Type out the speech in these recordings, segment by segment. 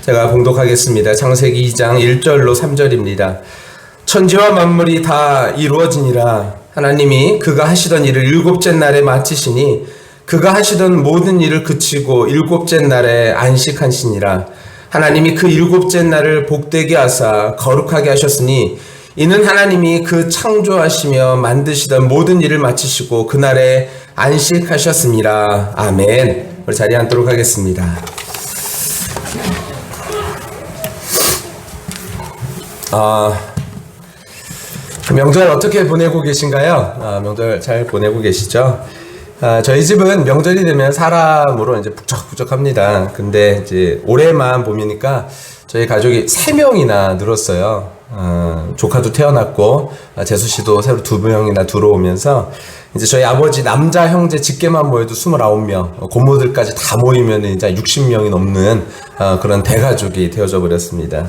제가 봉독하겠습니다. 창세기 2장 1절로 3절입니다. 천지와 만물이 다 이루어지니라. 하나님이 그가 하시던 일을 일곱째 날에 마치시니 그가 하시던 모든 일을 그치고 일곱째 날에 안식하시니라. 하나님이 그 일곱째 날을 복되게 하사 거룩하게 하셨으니 이는 하나님이 그 창조하시며 만드시던 모든 일을 마치시고 그날에 안식하셨습니다. 아멘. 우리 자리에 앉도록 하겠습니다. 명절 어떻게 보내고 계신가요? 명절 잘 보내고 계시죠? 저희 집은 명절이 되면 사람으로 이제 북적북적합니다. 근데 이제 올해만 보니까 저희 가족이 3명이나 늘었어요. 조카도 태어났고, 재수 씨도 새로 2명이나 들어오면서, 이제 저희 아버지 남자 형제 직계만 모여도 29명, 고모들까지 다 모이면 이제 60명이 넘는 그런 대가족이 되어져 버렸습니다.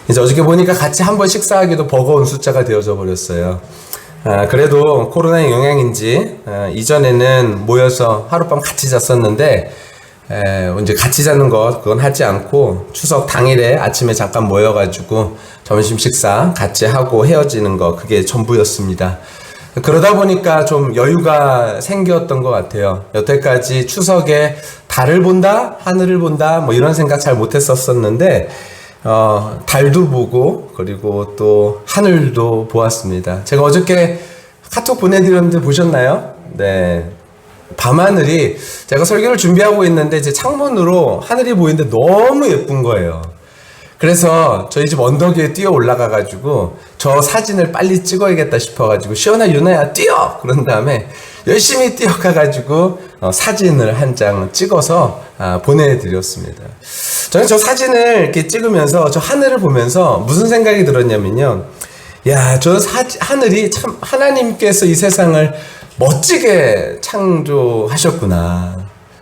이제 어저께 보니까 같이 한번 식사하기도 버거운 숫자가 되어져 버렸어요. 그래도 코로나의 영향인지, 이전에는 모여서 하룻밤 같이 잤었는데, 이제 같이 자는 것, 그건 하지 않고, 추석 당일에 아침에 잠깐 모여가지고, 점심 식사 같이 하고 헤어지는 거, 그게 전부였습니다. 그러다 보니까 좀 여유가 생겼던 것 같아요. 여태까지 추석에 달을 본다? 하늘을 본다? 뭐 이런 생각 잘 못했었는데, 달도 보고, 그리고 또 하늘도 보았습니다. 제가 어저께 카톡 보내드렸는데 보셨나요? 네. 밤하늘이, 제가 설교를 준비하고 있는데 이제 창문으로 하늘이 보이는데 너무 예쁜 거예요. 그래서 저희 집 언덕 위에 뛰어 올라가가지고 저 사진을 빨리 찍어야겠다 싶어가지고 시연아 유나야 뛰어! 그런 다음에 열심히 뛰어가가지고 사진을 한 장 찍어서 보내드렸습니다. 저는 저 사진을 이렇게 찍으면서 저 하늘을 보면서 무슨 생각이 들었냐면요. 야, 저 하늘이 참 하나님께서 이 세상을 멋지게 창조하셨구나.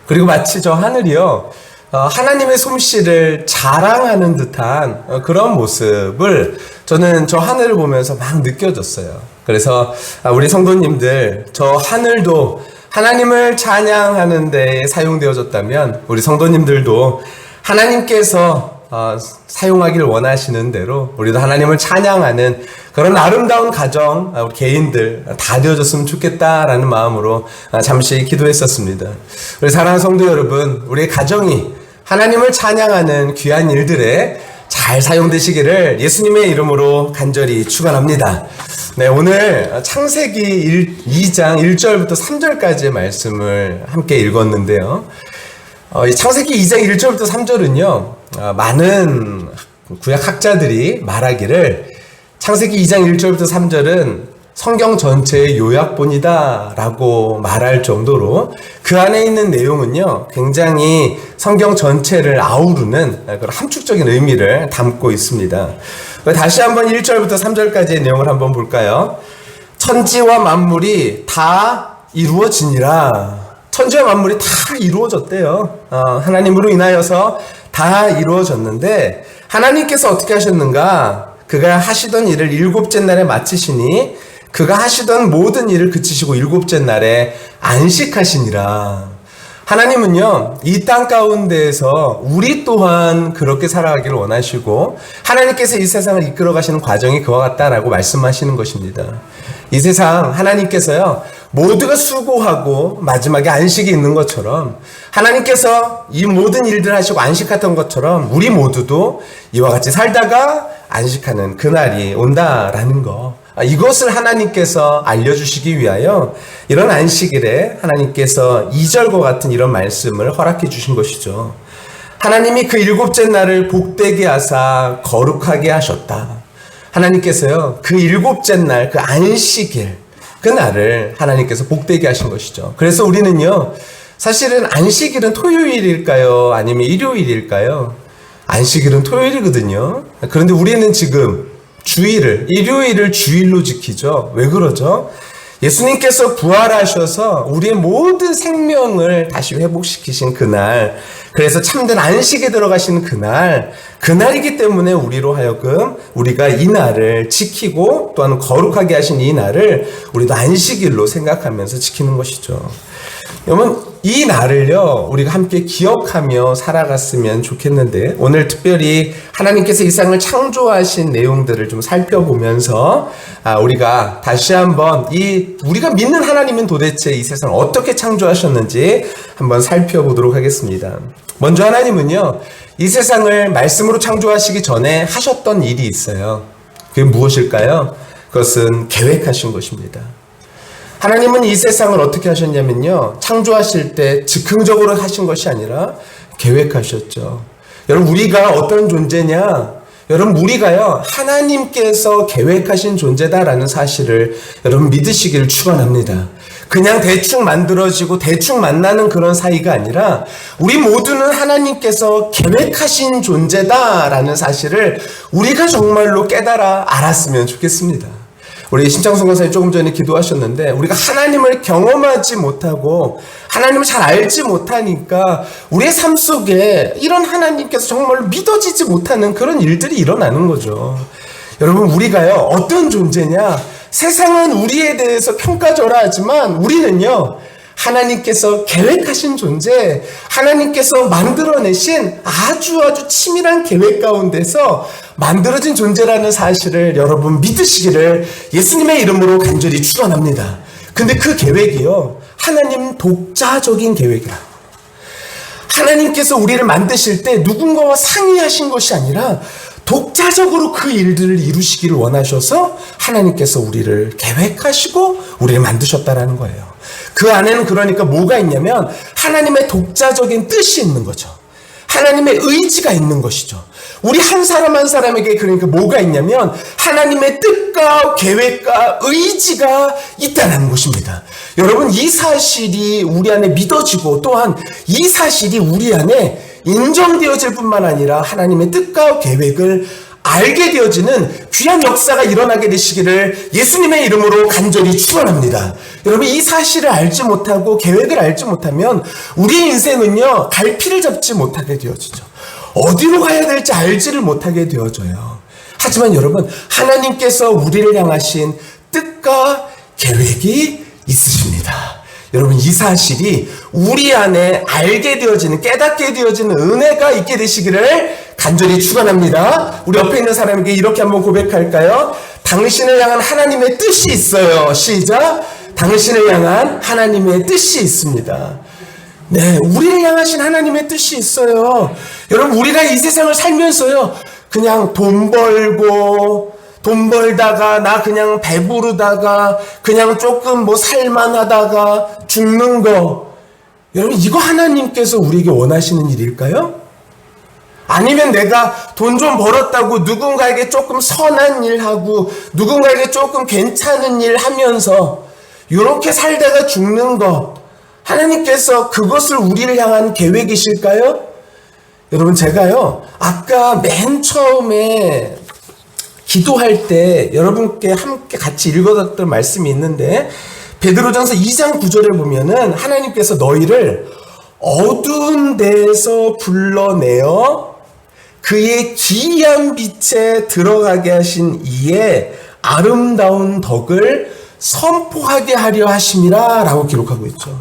그리고 마치 저 하늘이요, 하나님의 솜씨를 자랑하는 듯한 그런 모습을 저는 저 하늘을 보면서 막 느껴졌어요. 그래서 우리 성도님들, 저 하늘도 하나님을 찬양하는 데 사용되어졌다면 우리 성도님들도 하나님께서 사용하길 원하시는 대로 우리도 하나님을 찬양하는 그런 아름다운 가정, 우리 개인들 다 되어졌으면 좋겠다라는 마음으로 잠시 기도했었습니다. 우리 사랑하는 성도 여러분, 우리의 가정이 하나님을 찬양하는 귀한 일들에 잘 사용되시기를 예수님의 이름으로 간절히 축원합니다. 네, 오늘 창세기 2장 1절부터 3절까지의 말씀을 함께 읽었는데요. 이 창세기 2장 1절부터 3절은요, 많은 구약 학자들이 말하기를 창세기 2장 1절부터 3절은 성경 전체의 요약본이다 라고 말할 정도로 그 안에 있는 내용은요, 굉장히 성경 전체를 아우르는 그런 함축적인 의미를 담고 있습니다. 다시 한번 1절부터 3절까지의 내용을 한번 볼까요? 천지와 만물이 다 이루어지니라. 천지와 만물이 다 이루어졌대요. 하나님으로 인하여서 다 이루어졌는데 하나님께서 어떻게 하셨는가? 그가 하시던 일을 일곱째 날에 마치시니 그가 하시던 모든 일을 그치시고 일곱째 날에 안식하시니라. 하나님은요, 이 땅 가운데에서 우리 또한 그렇게 살아가기를 원하시고 하나님께서 이 세상을 이끌어 가시는 과정이 그와 같다라고 말씀하시는 것입니다. 이 세상 하나님께서요, 모두가 수고하고 마지막에 안식이 있는 것처럼 하나님께서 이 모든 일들을 하시고 안식했던 것처럼 우리 모두도 이와 같이 살다가 안식하는 그날이 온다라는 거, 이것을 하나님께서 알려주시기 위하여 이런 안식일에 하나님께서 2절과 같은 이런 말씀을 허락해 주신 것이죠. 하나님이 그 일곱째 날을 복되게 하사 거룩하게 하셨다. 하나님께서요, 그 일곱째 날, 그 안식일, 그 날을 하나님께서 복되게 하신 것이죠. 그래서 우리는요, 사실은 안식일은 토요일일까요? 아니면 일요일일까요? 안식일은 토요일이거든요. 그런데 우리는 지금 일요일을 주일로 지키죠. 왜 그러죠? 예수님께서 부활하셔서 우리의 모든 생명을 다시 회복시키신 그날, 그래서 참된 안식에 들어가시는 그날이기 때문에 우리로 하여금 우리가 이 날을 지키고 또한 거룩하게 하신 이 날을 우리도 안식일로 생각하면서 지키는 것이죠. 여러분, 이 날을요, 우리가 함께 기억하며 살아갔으면 좋겠는데, 오늘 특별히 하나님께서 이 세상을 창조하신 내용들을 좀 살펴보면서, 우리가 다시 한번 우리가 믿는 하나님은 도대체 이 세상을 어떻게 창조하셨는지 한번 살펴보도록 하겠습니다. 먼저 하나님은요, 이 세상을 말씀으로 창조하시기 전에 하셨던 일이 있어요. 그게 무엇일까요? 그것은 계획하신 것입니다. 하나님은 이 세상을 어떻게 하셨냐면요, 창조하실 때 즉흥적으로 하신 것이 아니라 계획하셨죠. 여러분, 우리가 어떤 존재냐? 여러분, 우리가요, 하나님께서 계획하신 존재다라는 사실을 여러분 믿으시기를 축원합니다. 그냥 대충 만들어지고 대충 만나는 그런 사이가 아니라 우리 모두는 하나님께서 계획하신 존재다라는 사실을 우리가 정말로 깨달아 알았으면 좋겠습니다. 우리 신창순 권사님 조금 전에 기도하셨는데, 우리가 하나님을 경험하지 못하고 하나님을 잘 알지 못하니까 우리의 삶 속에 이런 하나님께서 정말로 믿어지지 못하는 그런 일들이 일어나는 거죠. 여러분, 우리가요, 어떤 존재냐? 세상은 우리에 대해서 평가절하하지만 우리는요, 하나님께서 계획하신 존재, 하나님께서 만들어내신 아주 치밀한 계획 가운데서 만들어진 존재라는 사실을 여러분 믿으시기를 예수님의 이름으로 간절히 축원합니다. 근데 그 계획이요, 하나님 독자적인 계획이라. 하나님께서 우리를 만드실 때 누군가와 상의하신 것이 아니라 독자적으로 그 일들을 이루시기를 원하셔서 하나님께서 우리를 계획하시고 우리를 만드셨다라는 거예요. 그 안에는 그러니까 뭐가 있냐면 하나님의 독자적인 뜻이 있는 거죠. 하나님의 의지가 있는 것이죠. 우리 한 사람 한 사람에게 그러니까 뭐가 있냐면 하나님의 뜻과 계획과 의지가 있다는 것입니다. 여러분, 이 사실이 우리 안에 믿어지고 또한 이 사실이 우리 안에 인정되어질 뿐만 아니라 하나님의 뜻과 계획을 알게 되어지는 귀한 역사가 일어나게 되시기를 예수님의 이름으로 간절히 축원합니다. 여러분, 이 사실을 알지 못하고 계획을 알지 못하면 우리의 인생은요, 갈피를 잡지 못하게 되어지죠. 어디로 가야 될지 알지를 못하게 되어져요. 하지만 여러분, 하나님께서 우리를 향하신 뜻과 계획이 있으십니다. 여러분, 이 사실이 우리 안에 알게 되어지는, 깨닫게 되어지는 은혜가 있게 되시기를 간절히 축원합니다. 우리 옆에 있는 사람에게 이렇게 한번 고백할까요? 당신을 향한 하나님의 뜻이 있어요. 시작. 당신을 향한 하나님의 뜻이 있습니다. 네, 우리를 향하신 하나님의 뜻이 있어요. 여러분, 우리가 이 세상을 살면서요, 그냥 돈 벌다가 나 그냥 배부르다가 그냥 조금 살만하다가 죽는 거, 여러분, 이거 하나님께서 우리에게 원하시는 일일까요? 아니면 내가 돈 좀 벌었다고 누군가에게 조금 선한 일 하고 누군가에게 조금 괜찮은 일 하면서 이렇게 살다가 죽는 거, 하나님께서 그것을 우리를 향한 계획이실까요? 여러분, 제가요, 아까 맨 처음에 기도할 때 여러분께 함께 같이 읽어뒀던 말씀이 있는데, 베드로전서 2장 9절에 보면은 하나님께서 너희를 어두운 데에서 불러내어 그의 기이한 빛에 들어가게 하신 이의 아름다운 덕을 선포하게 하려 하심이라 라고 기록하고 있죠.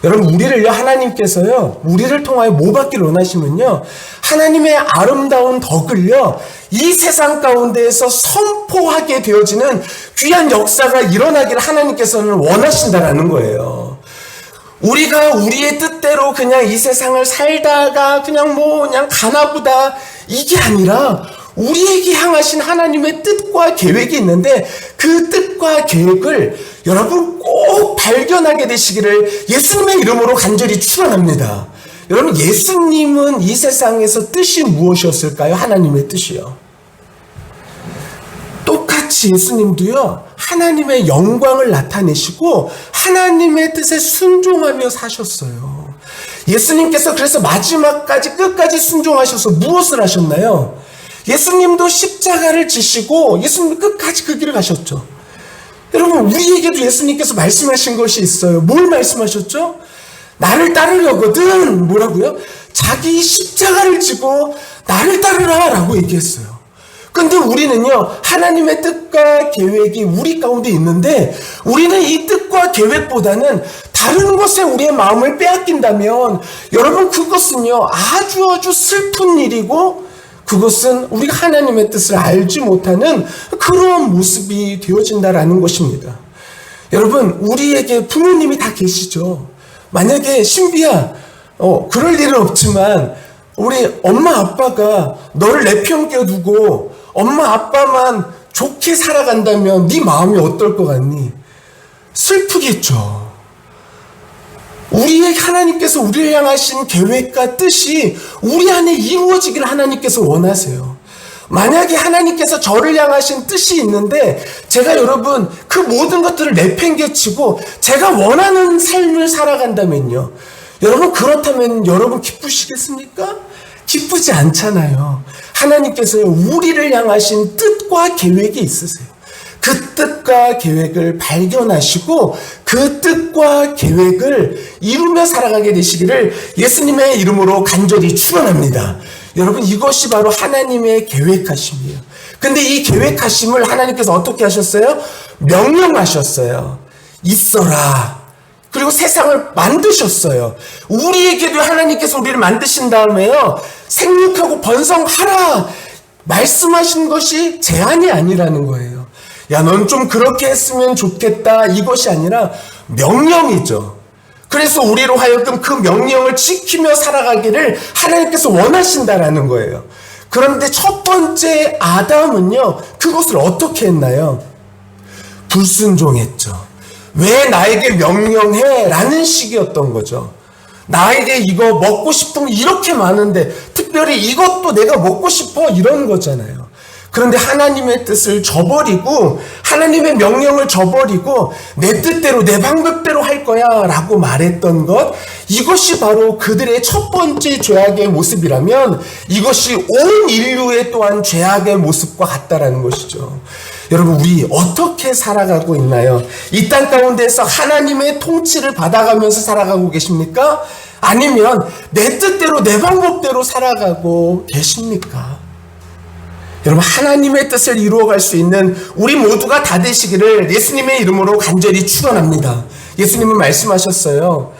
여러분, 우리를요, 하나님께서요, 우리를 통하여 뭐 받기를 원하시면요, 하나님의 아름다운 덕을요, 이 세상 가운데에서 선포하게 되어지는 귀한 역사가 일어나기를 하나님께서는 원하신다라는 거예요. 우리가 우리의 뜻대로 그냥 이 세상을 살다가 그냥 가나보다, 이게 아니라 우리에게 향하신 하나님의 뜻과 계획이 있는데 그 뜻과 계획을 여러분 꼭 발견하게 되시기를 예수님의 이름으로 간절히 축원합니다. 여러분, 예수님은 이 세상에서 뜻이 무엇이었을까요? 하나님의 뜻이요. 똑같이 예수님도요, 하나님의 영광을 나타내시고 하나님의 뜻에 순종하며 사셨어요. 예수님께서 그래서 마지막까지 끝까지 순종하셔서 무엇을 하셨나요? 예수님도 십자가를 지시고 예수님 끝까지 그 길을 가셨죠. 여러분, 우리에게도 예수님께서 말씀하신 것이 있어요. 뭘 말씀하셨죠? 나를 따르려거든 뭐라고요? 자기 십자가를 지고 나를 따르라 라고 얘기했어요. 근데 우리는요, 하나님의 뜻과 계획이 우리 가운데 있는데 우리는 이 뜻과 계획보다는 다른 것에 우리의 마음을 빼앗긴다면 여러분 그것은요 아주 슬픈 일이고 그것은 우리가 하나님의 뜻을 알지 못하는 그런 모습이 되어진다라는 것입니다. 여러분 우리에게 부모님이 다 계시죠. 만약에 신비야 그럴 일은 없지만 우리 엄마 아빠가 너를 내 편께 두고 엄마 아빠만 좋게 살아간다면 네 마음이 어떨 것 같니? 슬프겠죠. 우리의 하나님께서 우리를 향하신 계획과 뜻이 우리 안에 이루어지기를 하나님께서 원하세요. 만약에 하나님께서 저를 향하신 뜻이 있는데 제가 여러분 그 모든 것들을 내팽개치고 제가 원하는 삶을 살아간다면요. 여러분 그렇다면 여러분 기쁘시겠습니까? 기쁘지 않잖아요. 하나님께서 우리를 향하신 뜻과 계획이 있으세요. 그 뜻과 계획을 발견하시고 그 뜻과 계획을 이루며 살아가게 되시기를 예수님의 이름으로 간절히 축원합니다. 여러분 이것이 바로 하나님의 계획하심이에요. 근데 이 계획하심을 하나님께서 어떻게 하셨어요? 명령하셨어요. 있어라. 그리고 세상을 만드셨어요. 우리에게도 하나님께서 우리를 만드신 다음에요. 생육하고 번성하라. 말씀하신 것이 제한이 아니라는 거예요. 야, 넌 좀 그렇게 했으면 좋겠다. 이것이 아니라 명령이죠. 그래서 우리로 하여금 그 명령을 지키며 살아가기를 하나님께서 원하신다라는 거예요. 그런데 첫 번째 아담은요, 그것을 어떻게 했나요? 불순종했죠. 왜 나에게 명령해? 라는 식이었던 거죠. 나에게 이거 먹고 싶은 게 이렇게 많은데 특별히 이것도 내가 먹고 싶어 이런 거잖아요. 그런데 하나님의 뜻을 저버리고 하나님의 명령을 저버리고 내 뜻대로 내 방법대로 할 거야 라고 말했던 것, 이것이 바로 그들의 첫 번째 죄악의 모습이라면 이것이 온 인류의 또한 죄악의 모습과 같다라는 것이죠. 여러분 우리 어떻게 살아가고 있나요? 이 땅 가운데서 하나님의 통치를 받아가면서 살아가고 계십니까? 아니면 내 뜻대로 내 방법대로 살아가고 계십니까? 여러분 하나님의 뜻을 이루어갈 수 있는 우리 모두가 다 되시기를 예수님의 이름으로 간절히 축원합니다. 예수님은 말씀하셨어요.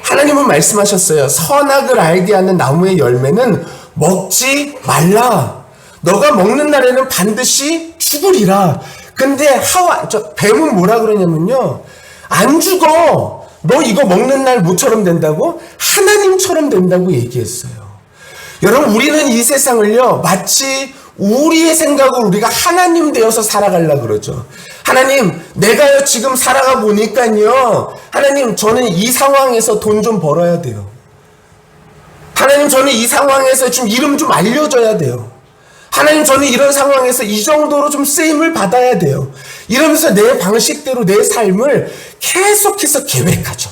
하나님은 말씀하셨어요. 선악을 알게 하는 나무의 열매는 먹지 말라. 너가 먹는 날에는 반드시 죽으리라. 근데 뱀은 뭐라 그러냐면요. 안 죽어. 너 이거 먹는 날 뭐처럼 된다고? 하나님처럼 된다고 얘기했어요. 여러분 우리는 이 세상을요 마치 우리의 생각으로 우리가 하나님 되어서 살아가려고 그러죠. 하나님 내가요 지금 살아가 보니까요 하나님 저는 이 상황에서 돈 좀 벌어야 돼요. 하나님 저는 이 상황에서 좀 이름 좀 알려줘야 돼요. 하나님 저는 이런 상황에서 이 정도로 좀 쓰임을 받아야 돼요. 이러면서 내 방식대로 내 삶을 계속해서 계획하죠.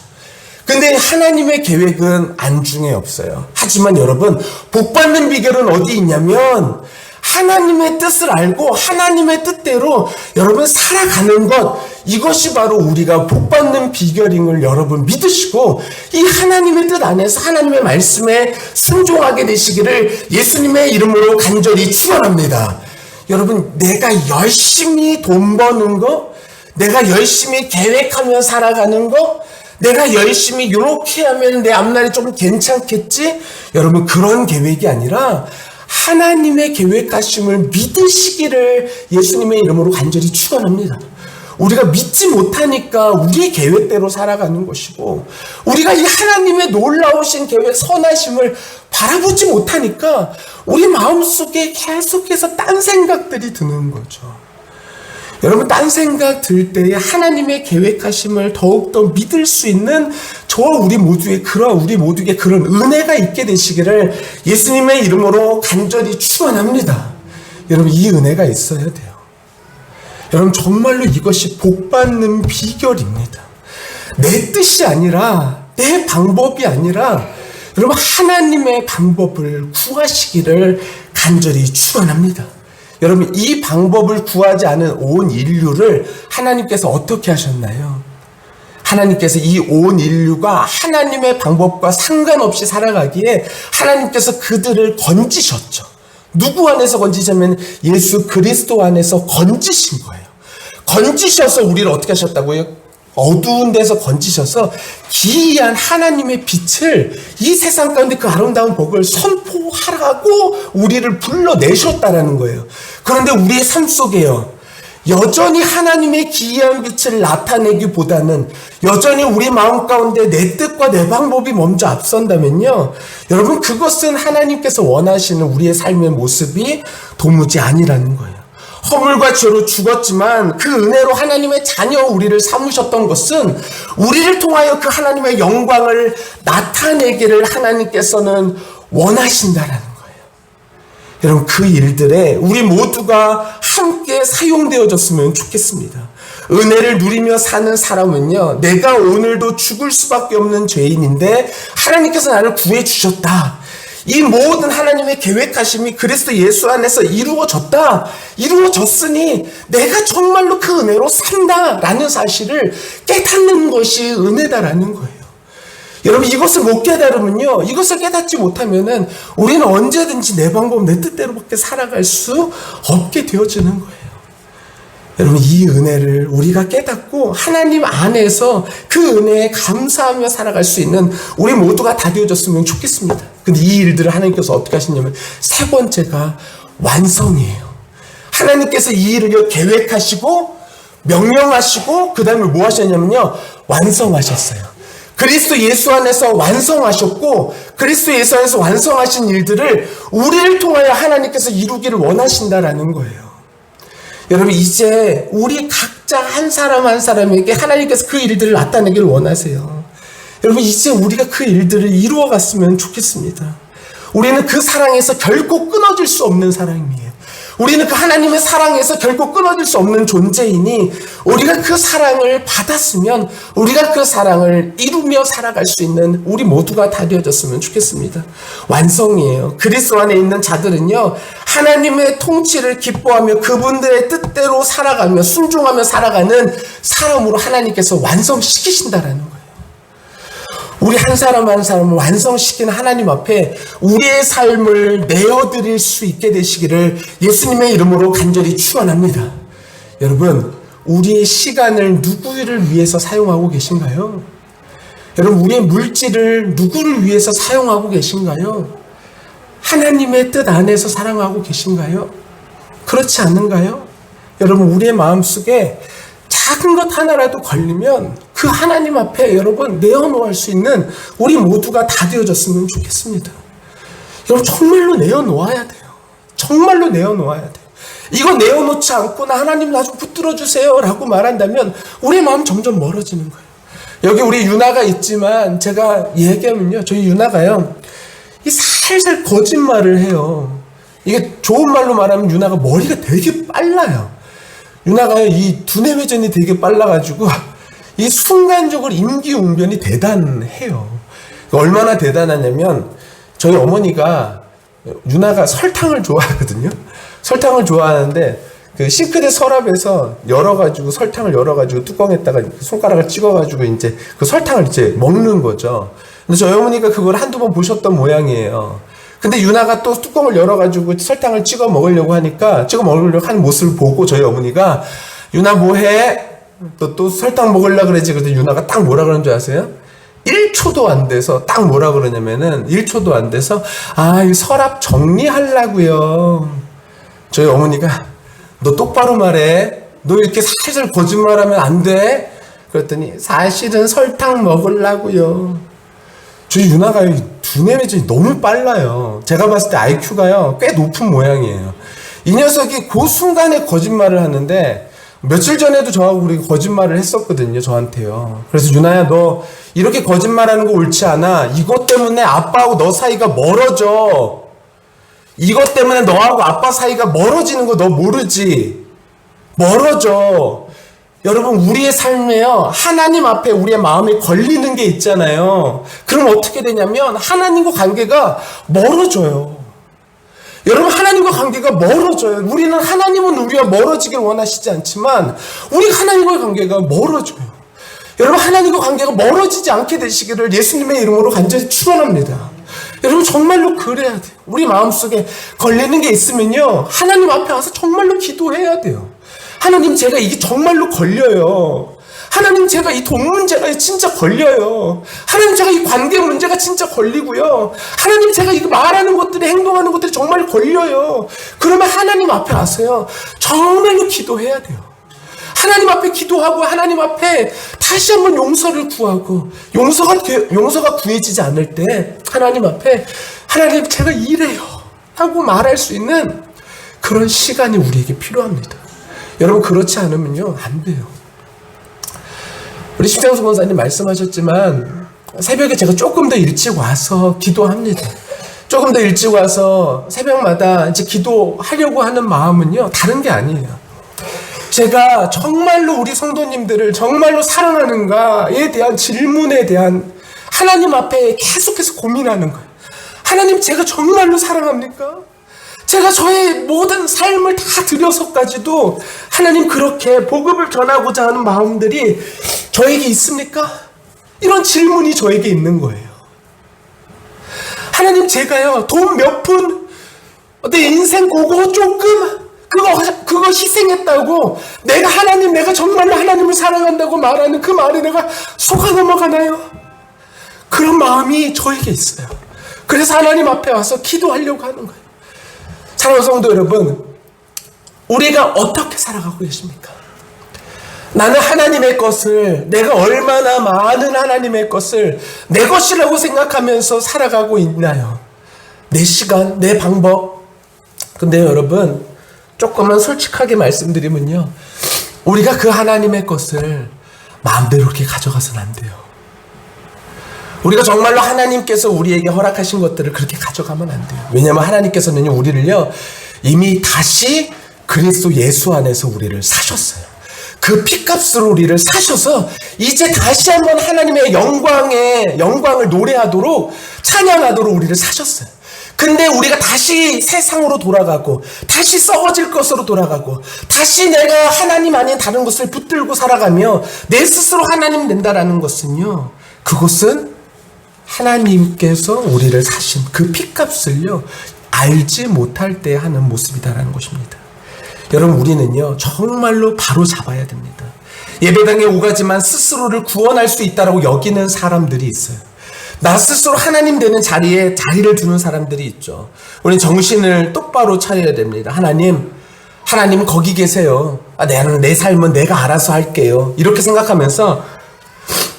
근데 하나님의 계획은 안중에 없어요. 하지만 여러분 복받는 비결은 어디 있냐면 하나님의 뜻을 알고 하나님의 뜻대로 여러분 살아가는 것, 이것이 바로 우리가 복받는 비결인 걸 여러분 믿으시고 이 하나님의 뜻 안에서 하나님의 말씀에 순종하게 되시기를 예수님의 이름으로 간절히 축원합니다. 여러분 내가 열심히 돈 버는 거, 내가 열심히 계획하며 살아가는 거, 내가 열심히 이렇게 하면 내 앞날이 좀 괜찮겠지? 여러분 그런 계획이 아니라 하나님의 계획하심을 믿으시기를 예수님의 이름으로 간절히 축원합니다. 우리가 믿지 못하니까 우리의 계획대로 살아가는 것이고 우리가 이 하나님의 놀라우신 계획 선하심을 바라보지 못하니까 우리 마음속에 계속해서 딴 생각들이 드는 거죠. 여러분 딴 생각 들 때에 하나님의 계획하심을 더욱더 믿을 수 있는 우리 모두의 그런 은혜가 있게 되시기를 예수님의 이름으로 간절히 축원합니다. 여러분 이 은혜가 있어야 돼요. 여러분 정말로 이것이 복받는 비결입니다. 내 뜻이 아니라 내 방법이 아니라 여러분 하나님의 방법을 구하시기를 간절히 축원합니다. 여러분 이 방법을 구하지 않은 온 인류를 하나님께서 어떻게 하셨나요? 하나님께서 이 온 인류가 하나님의 방법과 상관없이 살아가기에 하나님께서 그들을 건지셨죠. 누구 안에서 건지자면 예수 그리스도 안에서 건지신 거예요. 건지셔서 우리를 어떻게 하셨다고요? 어두운 데서 건지셔서 기이한 하나님의 빛을 이 세상 가운데 그 아름다운 복을 선포하라고 우리를 불러내셨다라는 거예요. 그런데 우리의 삶 속에요, 여전히 하나님의 기이한 빛을 나타내기보다는 여전히 우리 마음 가운데 내 뜻과 내 방법이 먼저 앞선다면요, 여러분, 그것은 하나님께서 원하시는 우리의 삶의 모습이 도무지 아니라는 거예요. 허물과 죄로 죽었지만 그 은혜로 하나님의 자녀 우리를 삼으셨던 것은 우리를 통하여 그 하나님의 영광을 나타내기를 하나님께서는 원하신다라는 거예요. 여러분, 그 일들에 우리 모두가 함께 사용되어졌으면 좋겠습니다. 은혜를 누리며 사는 사람은요, 내가 오늘도 죽을 수밖에 없는 죄인인데 하나님께서 나를 구해주셨다, 이 모든 하나님의 계획하심이 그리스도 예수 안에서 이루어졌으니 내가 정말로 그 은혜로 산다라는 사실을 깨닫는 것이 은혜다라는 거예요. 여러분, 이것을 못 깨달으면요, 이것을 깨닫지 못하면은 우리는 언제든지 내 방법, 내 뜻대로밖에 살아갈 수 없게 되어지는 거예요. 여러분, 이 은혜를 우리가 깨닫고 하나님 안에서 그 은혜에 감사하며 살아갈 수 있는 우리 모두가 다 되어졌으면 좋겠습니다. 근데 이 일들을 하나님께서 어떻게 하시냐면, 세 번째가 완성이에요. 하나님께서 이 일을 계획하시고 명령하시고 그 다음에 뭐 하셨냐면요, 완성하셨어요. 그리스도 예수 안에서 완성하셨고, 그리스도 예수 안에서 완성하신 일들을 우리를 통하여 하나님께서 이루기를 원하신다라는 거예요. 여러분, 이제 우리 각자 한 사람 한 사람에게 하나님께서 그 일들을 나타내기를 원하세요. 여러분, 이제 우리가 그 일들을 이루어갔으면 좋겠습니다. 우리는 그 사랑에서 결코 끊어질 수 없는 사람이에요. 우리는 그 하나님의 사랑에서 결코 끊어질 수 없는 존재이니 우리가 그 사랑을 받았으면 우리가 그 사랑을 이루며 살아갈 수 있는 우리 모두가 다 되어졌으면 좋겠습니다. 완성이에요. 그리스도 안에 있는 자들은요, 하나님의 통치를 기뻐하며 그분들의 뜻대로 살아가며 순종하며 살아가는 사람으로 하나님께서 완성시키신다라는 거예요. 우리 한 사람 한 사람을 완성시키는 하나님 앞에 우리의 삶을 내어드릴 수 있게 되시기를 예수님의 이름으로 간절히 축원합니다. 여러분, 우리의 시간을 누구를 위해서 사용하고 계신가요? 여러분, 우리의 물질을 누구를 위해서 사용하고 계신가요? 하나님의 뜻 안에서 사랑하고 계신가요? 그렇지 않는가요? 여러분, 우리의 마음속에 작은 것 하나라도 걸리면 그 하나님 앞에 여러분 내어놓을 수 있는 우리 모두가 다 되어졌으면 좋겠습니다. 여러분, 정말로 내어놓아야 돼요. 정말로 내어놓아야 돼요. 이거 내어놓지 않고 나 하나님 나 좀 붙들어 주세요 라고 말한다면 우리의 마음 점점 멀어지는 거예요. 여기 우리 유나가 있지만 제가 얘기하면요, 저희 유나가요, 이 살살 거짓말을 해요. 이게 좋은 말로 말하면 유나가 머리가 되게 빨라요. 유나가 이 두뇌 회전이 되게 빨라가지고 이 순간적으로 임기응변이 대단해요. 얼마나 대단하냐면 저희 어머니가 유나가 설탕을 좋아하거든요. 설탕을 좋아하는데 그 싱크대 서랍에서 열어가지고 설탕을 열어가지고 뚜껑에다가 손가락을 찍어가지고 이제 그 설탕을 이제 먹는 거죠. 근데 저희 어머니가 그걸 한두 번 보셨던 모양이에요. 근데 유나가 또 뚜껑을 열어가지고 설탕을 찍어 먹으려고 하니까, 찍어 먹으려고 하는 모습을 보고 저희 어머니가 유나 뭐해? 또 설탕 먹으려고 그러지. 그래서 유나가 딱 뭐라 그러는 줄 아세요? 1초도 안 돼서 딱 뭐라 그러냐면은 1초도 안 돼서 이 서랍 정리하려고요. 저희 어머니가 너 똑바로 말해. 너 이렇게 살살 거짓말하면 안 돼. 그랬더니 사실은 설탕 먹으려고요. 저희 유나가 두뇌 회전이 너무 빨라요. 제가 봤을 때 IQ가요 꽤 높은 모양이에요. 이 녀석이 그 순간에 거짓말을 하는데, 며칠 전에도 저하고 우리 거짓말을 했었거든요, 저한테요. 그래서 유나야, 너 이렇게 거짓말하는 거 옳지 않아. 이것 때문에 아빠하고 너 사이가 멀어져. 이것 때문에 너하고 아빠 사이가 멀어지는 거 너 모르지? 멀어져. 여러분, 우리의 삶에요, 하나님 앞에 우리의 마음이 걸리는 게 있잖아요. 그럼 어떻게 되냐면 하나님과 관계가 멀어져요. 여러분, 하나님과 관계가 멀어져요. 우리는 하나님은 우리와 멀어지길 원하시지 않지만 우리 하나님과의 관계가 멀어져요. 여러분, 하나님과 관계가 멀어지지 않게 되시기를 예수님의 이름으로 간절히 축원합니다. 여러분, 정말로 그래야 돼요. 우리 마음속에 걸리는 게 있으면요, 하나님 앞에 와서 정말로 기도해야 돼요. 하나님, 제가 이게 정말로 걸려요. 하나님, 제가 이 돈 문제가 진짜 걸려요. 하나님, 제가 이 관계 문제가 진짜 걸리고요. 하나님, 제가 이거 말하는 것들이, 행동하는 것들이 정말 걸려요. 그러면 하나님 앞에 와서요, 정말로 기도해야 돼요. 하나님 앞에 기도하고 하나님 앞에 다시 한번 용서를 구하고, 용서가 구해지지 않을 때 하나님 앞에, 하나님, 제가 이래요 하고 말할 수 있는 그런 시간이 우리에게 필요합니다. 여러분, 그렇지 않으면요, 안 돼요. 우리 심장수 권사님 말씀하셨지만 새벽에 제가 조금 더 일찍 와서 기도합니다. 조금 더 일찍 와서 새벽마다 이제 기도하려고 하는 마음은요, 다른 게 아니에요. 제가 정말로 우리 성도님들을 정말로 사랑하는가에 대한 질문에 대한 하나님 앞에 계속해서 고민하는 거예요. 하나님, 제가 정말로 사랑합니까? 제가 저의 모든 삶을 다 들여서까지도 하나님, 그렇게 복음을 전하고자 하는 마음들이 저에게 있습니까? 이런 질문이 저에게 있는 거예요. 하나님, 제가요, 돈 몇 푼, 내 인생 그거 조금, 그거 희생했다고 내가 하나님, 내가 정말로 하나님을 사랑한다고 말하는 그 말에 내가 속아 넘어가나요? 그런 마음이 저에게 있어요. 그래서 하나님 앞에 와서 기도하려고 하는 거예요. 사랑하는 성도 여러분, 우리가 어떻게 살아가고 계십니까? 나는 하나님의 것을, 내가 얼마나 많은 하나님의 것을 내 것이라고 생각하면서 살아가고 있나요? 내 시간, 내 방법. 근데 여러분, 조금만 솔직하게 말씀드리면요, 우리가 그 하나님의 것을 마음대로 이렇게 가져가서는 안 돼요. 우리가 정말로 하나님께서 우리에게 허락하신 것들을 그렇게 가져가면 안 돼요. 왜냐하면 하나님께서는요, 우리를요, 이미 다시 그리스도 예수 안에서 우리를 사셨어요. 그 피값으로 우리를 사셔서 이제 다시 한번 하나님의 영광을 노래하도록, 찬양하도록 우리를 사셨어요. 근데 우리가 다시 세상으로 돌아가고, 다시 썩어질 것으로 돌아가고, 다시 내가 하나님 아닌 다른 것을 붙들고 살아가며 내 스스로 하나님 된다라는 것은요, 그것은 하나님께서 우리를 사신 그 피값을요, 알지 못할 때 하는 모습이다라는 것입니다. 여러분, 우리는요, 정말로 바로 잡아야 됩니다. 예배당에 오가지만 스스로를 구원할 수 있다라고 여기는 사람들이 있어요. 나 스스로 하나님 되는 자리를 두는 사람들이 있죠. 우리는 정신을 똑바로 차려야 됩니다. 하나님 거기 계세요. 내 삶은 내가 알아서 할게요. 이렇게 생각하면서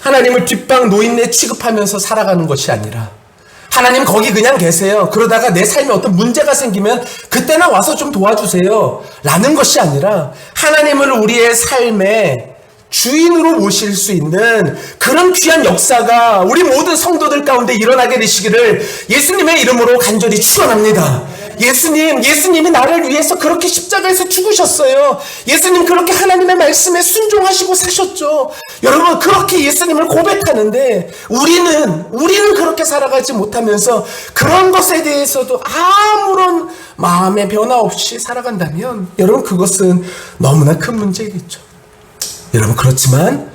하나님을 뒷방 노인네 취급하면서 살아가는 것이 아니라, 하나님 거기 그냥 계세요. 그러다가 내 삶에 어떤 문제가 생기면 그때나 와서 좀 도와주세요 라는 것이 아니라, 하나님을 우리의 삶에 주인으로 모실 수 있는 그런 귀한 역사가 우리 모든 성도들 가운데 일어나게 되시기를 예수님의 이름으로 간절히 축원합니다. 예수님이 나를 위해서 그렇게 십자가에서 죽으셨어요. 예수님 그렇게 하나님의 말씀에 순종하시고 사셨죠. 여러분, 그렇게 예수님을 고백하는데 우리는 그렇게 살아가지 못하면서 그런 것에 대해서도 아무런 마음의 변화 없이 살아간다면, 여러분, 그것은 너무나 큰 문제겠죠. 여러분, 그렇지만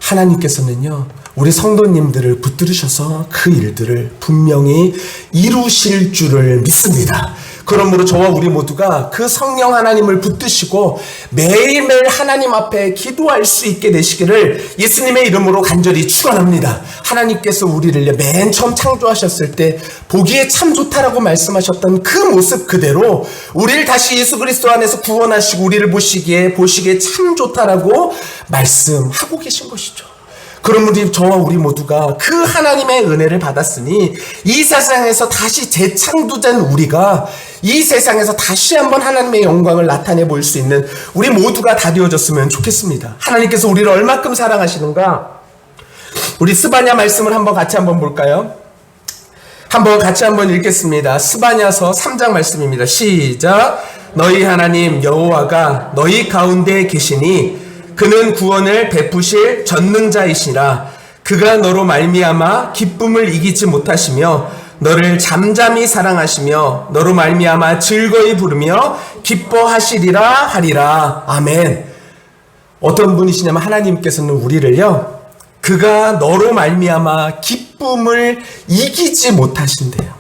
하나님께서는요, 우리 성도님들을 붙들으셔서 그 일들을 분명히 이루실 줄을 믿습니다. 그러므로 저와 우리 모두가 그 성령 하나님을 붙드시고 매일매일 하나님 앞에 기도할 수 있게 되시기를 예수님의 이름으로 간절히 축원합니다. 하나님께서 우리를 맨 처음 창조하셨을 때 보기에 참 좋다라고 말씀하셨던 그 모습 그대로 우리를 다시 예수 그리스도 안에서 구원하시고 우리를 보시기에 참 좋다라고 말씀하고 계신 것이죠. 그럼 저와 우리 모두가 그 하나님의 은혜를 받았으니 이 세상에서 다시 재창조된 우리가 이 세상에서 다시 한번 하나님의 영광을 나타내 보일 수 있는 우리 모두가 다 되어졌으면 좋겠습니다. 하나님께서 우리를 얼마큼 사랑하시는가? 우리 스바냐 말씀을 같이 한번 볼까요? 같이 한번 읽겠습니다. 스바냐서 3장 말씀입니다. 시작. 너희 하나님 여호와가 너희 가운데 계시니 그는 구원을 베푸실 전능자이시라. 그가 너로 말미암아 기쁨을 이기지 못하시며 너를 잠잠히 사랑하시며 너로 말미암아 즐거이 부르며 기뻐하시리라 하리라. 아멘. 어떤 분이시냐면 하나님께서는 우리를요, 그가 너로 말미암아 기쁨을 이기지 못하신대요.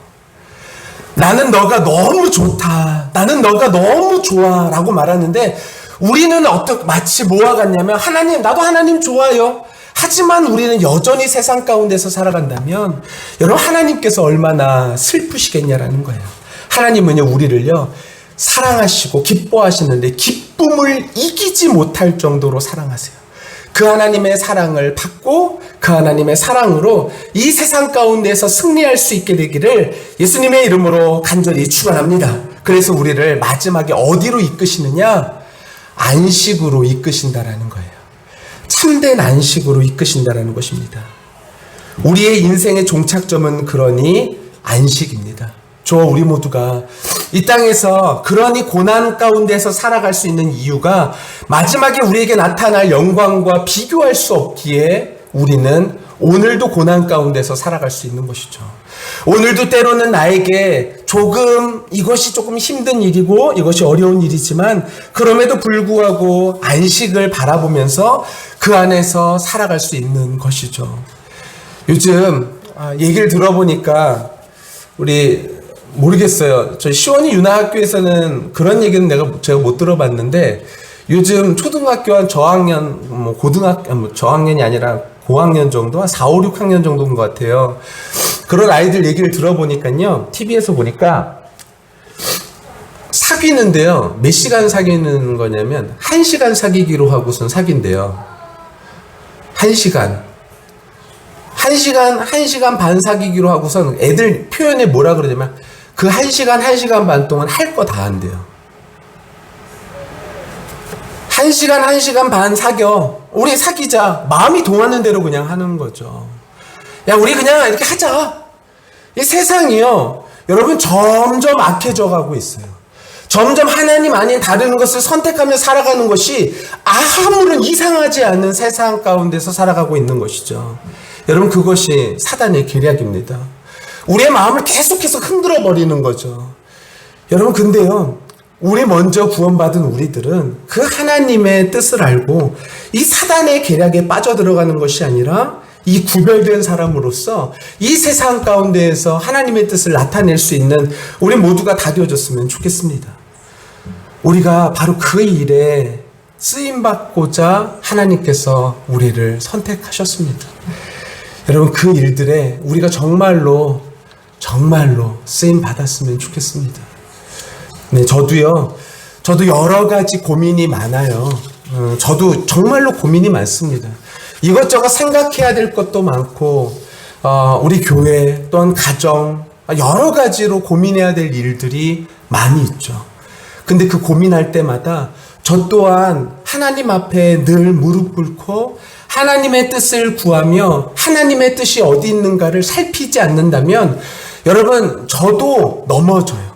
나는 너가 너무 좋다, 나는 너가 너무 좋아 라고 말하는데, 우리는 마치 뭐와 같냐면, 하나님, 나도 하나님 좋아요. 하지만 우리는 여전히 세상 가운데서 살아간다면, 여러분, 하나님께서 얼마나 슬프시겠냐라는 거예요. 하나님은요, 우리를요, 사랑하시고 기뻐하시는데 기쁨을 이기지 못할 정도로 사랑하세요. 그 하나님의 사랑을 받고 그 하나님의 사랑으로 이 세상 가운데서 승리할 수 있게 되기를 예수님의 이름으로 간절히 축원합니다. 그래서 우리를 마지막에 어디로 이끄시느냐? 안식으로 이끄신다라는 거예요. 참된 안식으로 이끄신다라는 것입니다. 우리의 인생의 종착점은 그러니 안식입니다. 저와 우리 모두가 이 땅에서 그러니 고난 가운데서 살아갈 수 있는 이유가 마지막에 우리에게 나타날 영광과 비교할 수 없기에 우리는 오늘도 고난 가운데서 살아갈 수 있는 것이죠. 오늘도 때로는 나에게 이것이 조금 힘든 일이고 이것이 어려운 일이지만 그럼에도 불구하고 안식을 바라보면서 그 안에서 살아갈 수 있는 것이죠. 요즘 얘기를 들어보니까 모르겠어요. 저희 시원이 윤화학교에서는 그런 얘기는 제가 못 들어봤는데 요즘 초등학교 한 저학년, 저학년이 아니라 고학년 정도, 한 4, 5, 6학년 정도인 것 같아요. 그런 아이들 얘기를 들어보니까요, TV에서 보니까 사귀는데요, 몇 시간 사귀는 거냐면 1시간 사귀기로 하고선 사귄대요. 1시간 반 사귀기로 하고선 애들 표현에 뭐라 그러냐면 그 1시간 반 동안 할 거 다 한대요. 1시간 반 사겨. 우리 사귀자. 마음이 동하는 대로 그냥 하는 거죠. 야, 우리 그냥 이렇게 하자. 이 세상이요, 여러분 점점 악해져 가고 있어요. 점점 하나님 아닌 다른 것을 선택하며 살아가는 것이 아무런 이상하지 않은 세상 가운데서 살아가고 있는 것이죠. 여러분, 그것이 사단의 계략입니다. 우리의 마음을 계속해서 흔들어 버리는 거죠. 여러분, 근데요, 우리 먼저 구원받은 우리들은 그 하나님의 뜻을 알고 이 사단의 계략에 빠져들어가는 것이 아니라 이 구별된 사람으로서 이 세상 가운데에서 하나님의 뜻을 나타낼 수 있는 우리 모두가 다 되어졌으면 좋겠습니다. 우리가 바로 그 일에 쓰임받고자 하나님께서 우리를 선택하셨습니다. 여러분, 그 일들에 우리가 정말로 쓰임받았으면 좋겠습니다. 네, 저도 여러 가지 고민이 많아요. 저도 정말로 고민이 많습니다. 이것저것 생각해야 될 것도 많고, 우리 교회 또한 가정, 여러 가지로 고민해야 될 일들이 많이 있죠. 근데 그 고민할 때마다 저 또한 하나님 앞에 늘 무릎 꿇고 하나님의 뜻을 구하며 하나님의 뜻이 어디 있는가를 살피지 않는다면 여러분, 저도 넘어져요.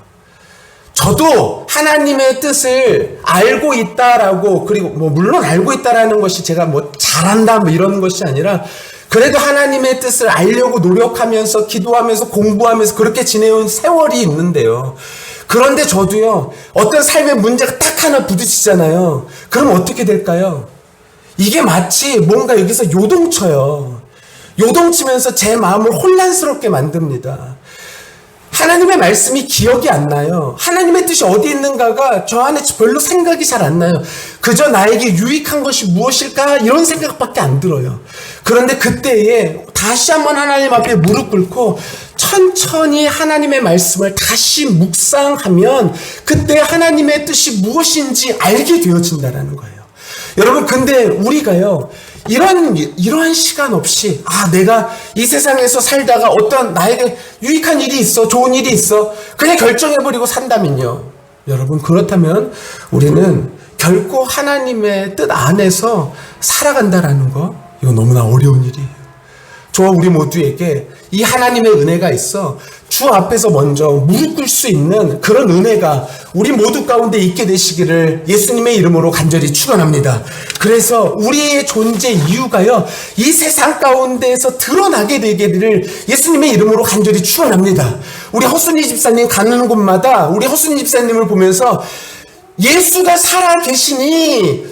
저도 하나님의 뜻을 알고 있다라고, 그리고 물론 알고 있다라는 것이 제가 잘한다 이런 것이 아니라 그래도 하나님의 뜻을 알려고 노력하면서 기도하면서 공부하면서 그렇게 지내온 세월이 있는데요. 그런데 저도요, 어떤 삶의 문제가 딱 하나 부딪히잖아요. 그럼 어떻게 될까요? 이게 마치 뭔가 여기서 요동쳐요. 요동치면서 제 마음을 혼란스럽게 만듭니다. 하나님의 말씀이 기억이 안 나요. 하나님의 뜻이 어디 있는가가 저 안에 별로 생각이 잘 안 나요. 그저 나에게 유익한 것이 무엇일까? 이런 생각밖에 안 들어요. 그런데 그때에 다시 한번 하나님 앞에 무릎 꿇고 천천히 하나님의 말씀을 다시 묵상하면 그때 하나님의 뜻이 무엇인지 알게 되어진다는 거예요. 여러분, 근데 우리가요, 이러한 시간 없이, 내가 이 세상에서 살다가 어떤 나에게 유익한 일이 있어, 좋은 일이 있어, 그냥 결정해버리고 산다면요. 여러분, 그렇다면 우리는 결코 하나님의 뜻 안에서 살아간다라는 거, 이거 너무나 어려운 일이에요. 저와 우리 모두에게 이 하나님의 은혜가 있어 주 앞에서 먼저 무릎 꿇을 수 있는 그런 은혜가 우리 모두 가운데 있게 되시기를 예수님의 이름으로 간절히 축원합니다. 그래서 우리의 존재 이유가요, 이 세상 가운데에서 드러나게 되기를 예수님의 이름으로 간절히 축원합니다. 우리 허순이 집사님 가는 곳마다 우리 허순이 집사님을 보면서 예수가 살아 계시니,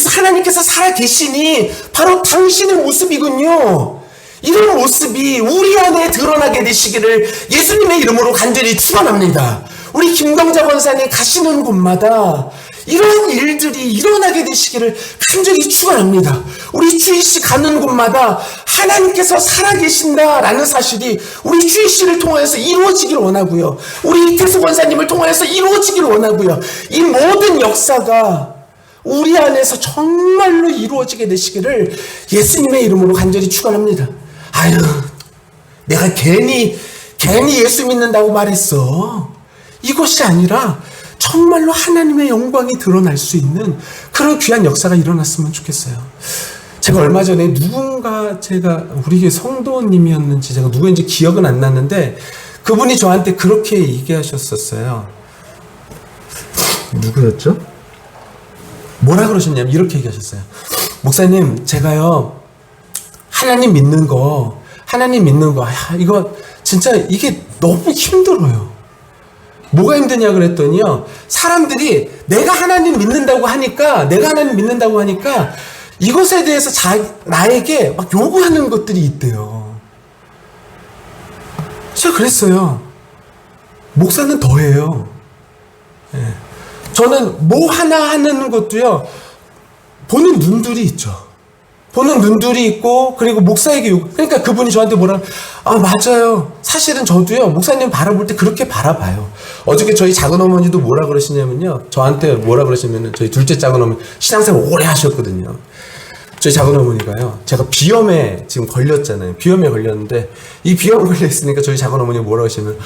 하나님께서 살아 계시니 바로 당신의 모습이군요. 이런 모습이 우리 안에 드러나게 되시기를 예수님의 이름으로 간절히 축원합니다. 우리 김동자 권사님 가시는 곳마다 이런 일들이 일어나게 되시기를 간절히 축원합니다. 우리 주희 씨 가는 곳마다 하나님께서 살아계신다라는 사실이 우리 주희 씨를 통하여서 이루어지기를 원하고요. 우리 이태수 권사님을 통하여서 이루어지기를 원하고요. 이 모든 역사가 우리 안에서 정말로 이루어지게 되시기를 예수님의 이름으로 간절히 축원합니다. 아유, 내가 괜히 예수 믿는다고 말했어. 이것이 아니라 정말로 하나님의 영광이 드러날 수 있는 그런 귀한 역사가 일어났으면 좋겠어요. 제가 얼마 전에 우리 교회 성도님이었는지 제가 누구인지 기억은 안 났는데 그분이 저한테 그렇게 얘기하셨었어요. 누구였죠? 뭐라 그러셨냐면 이렇게 얘기하셨어요. 목사님, 제가요 하나님 믿는 거 이거 진짜 이게 너무 힘들어요. 뭐가 힘드냐 그랬더니요, 사람들이 내가 하나님 믿는다고 하니까 이것에 대해서 나에게 막 요구하는 것들이 있대요. 제가 그랬어요. 목사는 더해요. 예. 저는 뭐 하나 하는 것도요, 보는 눈들이 있죠. 보는 눈들이 있고, 그리고 목사에게 그러니까 그분이 저한테 맞아요. 사실은 저도요, 목사님 바라볼 때 그렇게 바라봐요. 어저께 저희 작은 어머니도 뭐라 그러시냐면요, 저한테 뭐라 그러시면은, 저희 둘째 작은 어머니, 신앙생활 오래 하셨거든요. 저희 작은 어머니가요, 제가 비염에 지금 걸렸잖아요. 비염에 걸렸는데, 이 비염 걸렸으니까 저희 작은 어머니가 뭐라 하시면,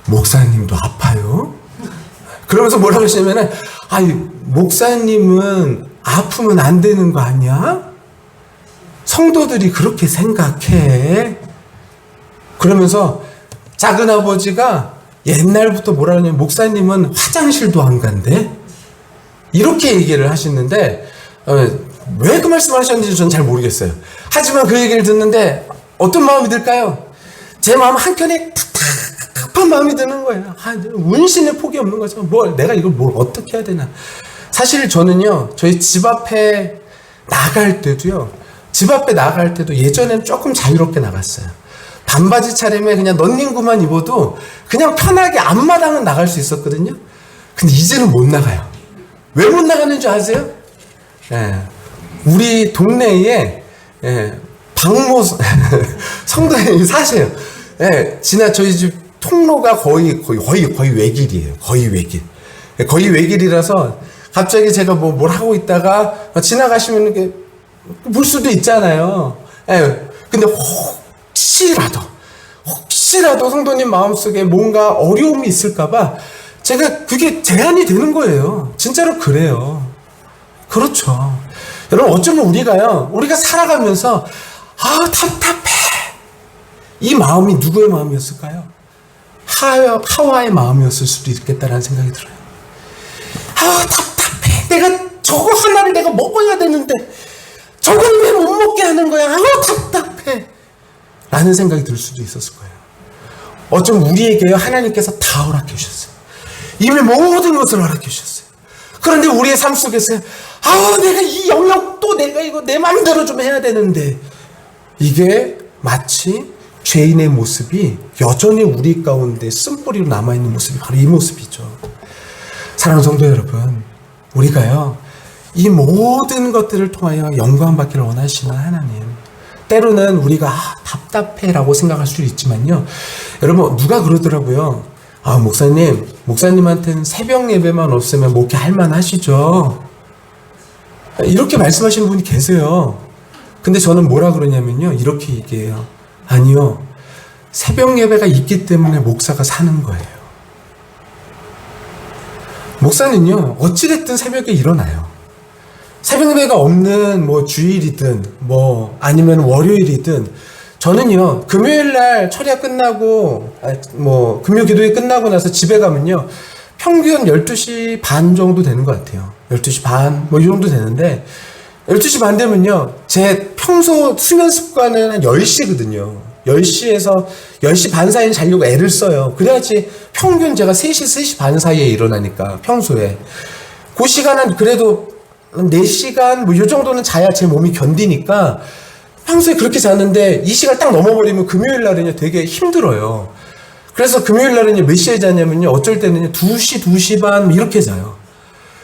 목사님도 아파요? 그러면서 뭐라 그러시냐면은, 목사님은 아프면 안 되는 거 아니야? 성도들이 그렇게 생각해. 그러면서 작은 아버지가 옛날부터 뭐라 그러냐면, 목사님은 화장실도 안 간대? 이렇게 얘기를 하시는데, 왜 그 말씀을 하셨는지 저는 잘 모르겠어요. 하지만 그 얘기를 듣는데 어떤 마음이 들까요? 제 마음 한켠에 답답한 마음이 드는 거예요. 운신의 폭이 없는 거죠. 내가 이걸 뭘 어떻게 해야 되나. 사실 저는요, 저희 집 앞에 나갈 때도 예전엔 조금 자유롭게 나갔어요. 반바지 차림에 그냥 런닝구만 입어도 그냥 편하게 앞마당은 나갈 수 있었거든요. 근데 이제는 못 나가요. 왜 못 나가는 줄 아세요? 우리 동네에 박모 성도님이 사세요. 저희 집 통로가 거의 외길이에요. 거의 외길이라서 갑자기 제가 뭘 하고 있다가 지나가시면 이렇게 볼 수도 있잖아요. 근데 혹시라도 성도님 마음속에 뭔가 어려움이 있을까봐 제가 그게 제한이 되는 거예요. 진짜로 그래요. 그렇죠. 여러분, 어쩌면 우리가 살아가면서 답답해, 이 마음이 누구의 마음이었을까요? 하와의 마음이었을 수도 있겠다라는 생각이 들어요. 답답해, 내가 저거 하나를 내가 먹어야 되는데 저걸 왜 못 먹게 하는 거야? 답답해 라는 생각이 들 수도 있었을 거예요. 어쩌면 우리에게요, 하나님께서 다 허락해 주셨어요. 이미 모든 것을 허락해 주셨어요. 그런데 우리의 삶 속에서 내가 이 영역도 내가 이거 내 마음대로 좀 해야 되는데, 이게 마치 죄인의 모습이 여전히 우리 가운데 쓴뿌리로 남아있는 모습이 바로 이 모습이죠. 사랑하는 성도 여러분, 우리가요, 이 모든 것들을 통하여 영광 받기를 원하시는 하나님, 때로는 우리가 답답해라고 생각할 수도 있지만요, 여러분, 누가 그러더라고요. 목사님한테는 새벽 예배만 없으면 목회할 만하시죠. 이렇게 말씀하시는 분이 계세요. 근데 저는 뭐라 그러냐면요, 이렇게 얘기해요. 아니요, 새벽 예배가 있기 때문에 목사가 사는 거예요. 목사는요, 어찌됐든 새벽에 일어나요. 새벽 예배가 없는 주일이든 아니면 월요일이든, 저는요, 금요일날 철야 끝나고 금요 기도회 끝나고 나서 집에 가면요, 평균 12시 반 정도 되는 것 같아요. 12시 반 이 정도 되는데, 12시 반 되면요, 제 평소 수면 습관은 한 10시거든요 10시에서 10시 반 사이에 자려고 애를 써요. 그래야지 평균 제가 3시 반 사이에 일어나니까, 평소에 그 시간은 그래도 4시간 요 정도는 자야 제 몸이 견디니까 평소에 그렇게 자는데, 이 시간을 딱 넘어버리면 금요일 날은요, 되게 힘들어요. 그래서 금요일 날은요, 몇 시에 자냐면요, 어쩔 때는요, 2시 반 이렇게 자요.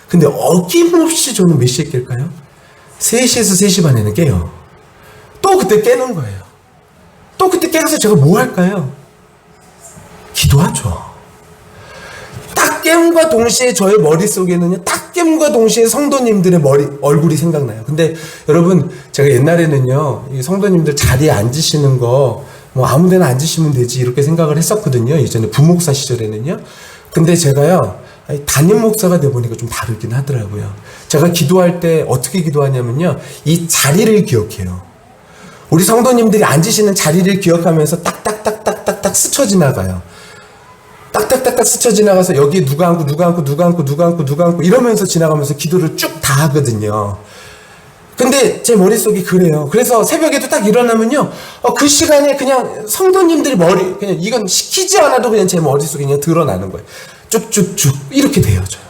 근데 어김없이 저는 몇 시에 깰까요? 3시에서 3시 반에는 깨요. 또 그때 깨는 거예요. 또 그때 깨서 제가 뭐 할까요? 기도하죠. 딱 깨움과 동시에 저의 머릿속에는요, 딱 깨움과 동시에 성도님들의 얼굴이 생각나요. 근데 여러분, 제가 옛날에는요, 이 성도님들 자리에 앉으시는 거, 뭐 아무 데나 앉으시면 되지, 이렇게 생각을 했었거든요. 이전에 부목사 시절에는요. 근데 제가요, 담임 목사가 돼 보니까 좀 다르긴 하더라고요. 제가 기도할 때 어떻게 기도하냐면요, 이 자리를 기억해요. 우리 성도님들이 앉으시는 자리를 기억하면서 딱딱딱딱딱딱 스쳐 지나가요. 딱딱딱딱 스쳐 지나가서 여기 누가 앉고 이러면서 지나가면서 기도를 쭉 다 하거든요. 근데 제 머릿속이 그래요. 그래서 새벽에도 딱 일어나면요, 그 시간에 그냥 성도님들이 그냥 이건 시키지 않아도 그냥 제 머릿속에 그냥 드러나는 거예요. 쭉쭉쭉 이렇게 되어져요.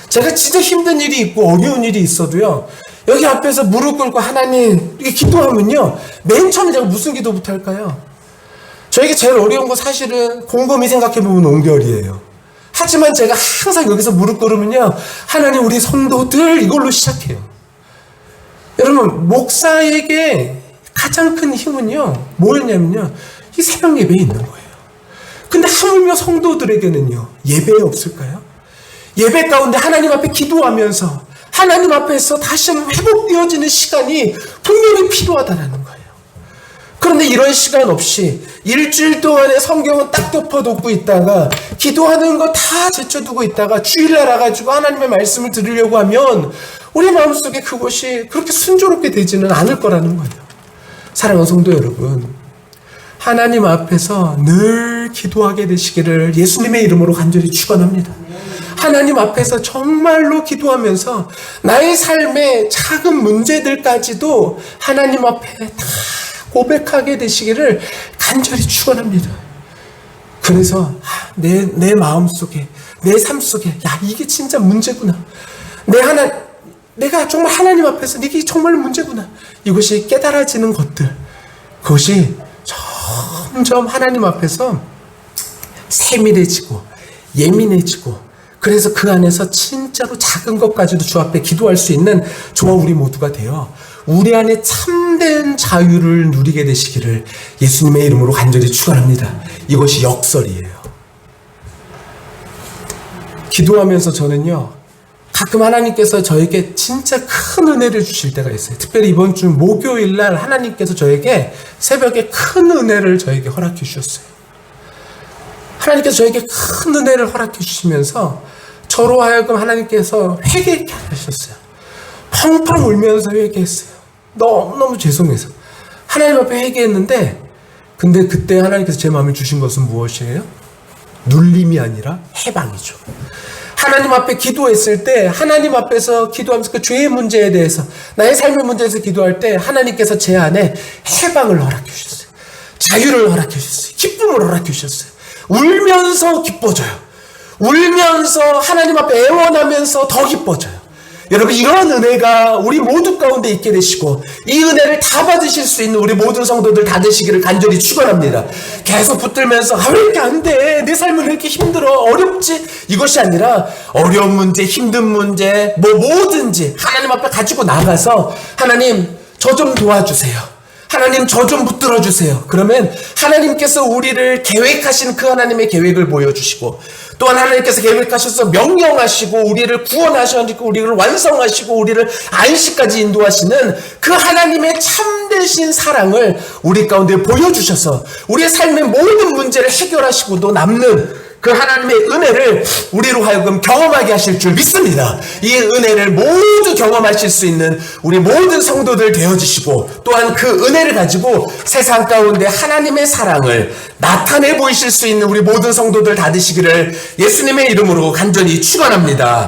제가 진짜 힘든 일이 있고 어려운 일이 있어도요, 여기 앞에서 무릎 꿇고 하나님 이렇게 기도하면요, 맨 처음에 제가 무슨 기도부터 할까요? 저에게 제일 어려운 거 사실은 곰곰이 생각해보면 온결이에요. 하지만 제가 항상 여기서 무릎 꿇으면요, 하나님 우리 성도들 이걸로 시작해요. 여러분, 목사에게 가장 큰 힘은요, 뭐였냐면요, 이 새벽 예배에 있는 거예요. 근데 하물며 성도들에게는요, 예배 없을까요? 예배 가운데 하나님 앞에 기도하면서 하나님 앞에서 다시 한번 회복되어지는 시간이 분명히 필요하다는 거예요. 그런데 이런 시간 없이 일주일 동안에 성경은 딱 덮어놓고 있다가 기도하는 거 다 제쳐두고 있다가 주일날 와가지고 하나님의 말씀을 들으려고 하면 우리 마음속에 그것이 그렇게 순조롭게 되지는 않을 거라는 거예요. 사랑하는 성도 여러분, 하나님 앞에서 늘 기도하게 되시기를 예수님의 이름으로 간절히 축원합니다. 하나님 앞에서 정말로 기도하면서 나의 삶의 작은 문제들까지도 하나님 앞에 다 고백하게 되시기를 간절히 축원합니다. 그래서 내 마음속에, 내 삶 속에, 야, 이게 진짜 문제구나. 내가 정말 하나님 앞에서 이게 정말 문제구나. 이것이 깨달아지는 것들, 그것이 점점 하나님 앞에서 세밀해지고 예민해지고, 그래서 그 안에서 진짜로 작은 것까지도 주 앞에 기도할 수 있는 저와 우리 모두가 되어 우리 안에 참된 자유를 누리게 되시기를 예수님의 이름으로 간절히 축원합니다. 이것이 역설이에요. 기도하면서 저는요, 가끔 하나님께서 저에게 진짜 큰 은혜를 주실 때가 있어요. 특별히 이번 주 목요일 날 하나님께서 저에게 새벽에 큰 은혜를 저에게 허락해 주셨어요. 하나님께서 저에게 큰 은혜를 허락해 주시면서 저로 하여금 하나님께서 회개하게 하셨어요. 펑펑 울면서 회개했어요. 너무너무 죄송해서 하나님 앞에 회개했는데, 근데 그때 하나님께서 제 마음에 주신 것은 무엇이에요? 눌림이 아니라 해방이죠. 하나님 앞에 기도했을 때, 하나님 앞에서 기도하면서 그 죄의 문제에 대해서, 나의 삶의 문제에서 기도할 때 하나님께서 제 안에 해방을 허락해 주셨어요. 자유를 허락해 주셨어요. 기쁨을 허락해 주셨어요. 울면서 기뻐져요. 울면서 하나님 앞에 애원하면서 더 기뻐져요. 여러분, 이런 은혜가 우리 모두 가운데 있게 되시고 이 은혜를 다 받으실 수 있는 우리 모든 성도들 다 되시기를 간절히 축원합니다. 계속 붙들면서 왜 이렇게 안 돼? 내 삶은 왜 이렇게 힘들어? 어렵지? 이것이 아니라 어려운 문제, 힘든 문제, 뭐든지 하나님 앞에 가지고 나가서 하나님, 저 좀 도와주세요. 하나님, 저 좀 붙들어 주세요. 그러면 하나님께서 우리를 계획하신 그 하나님의 계획을 보여주시고, 또한 하나님께서 계획하셔서 명령하시고 우리를 구원하시고 우리를 완성하시고 우리를 안식까지 인도하시는 그 하나님의 참되신 사랑을 우리 가운데 보여주셔서 우리의 삶의 모든 문제를 해결하시고도 남는 그 하나님의 은혜를 우리로 하여금 경험하게 하실 줄 믿습니다. 이 은혜를 모두 경험하실 수 있는 우리 모든 성도들 되어주시고, 또한 그 은혜를 가지고 세상 가운데 하나님의 사랑을 나타내 보이실 수 있는 우리 모든 성도들 다 되시기를 예수님의 이름으로 간절히 축원합니다.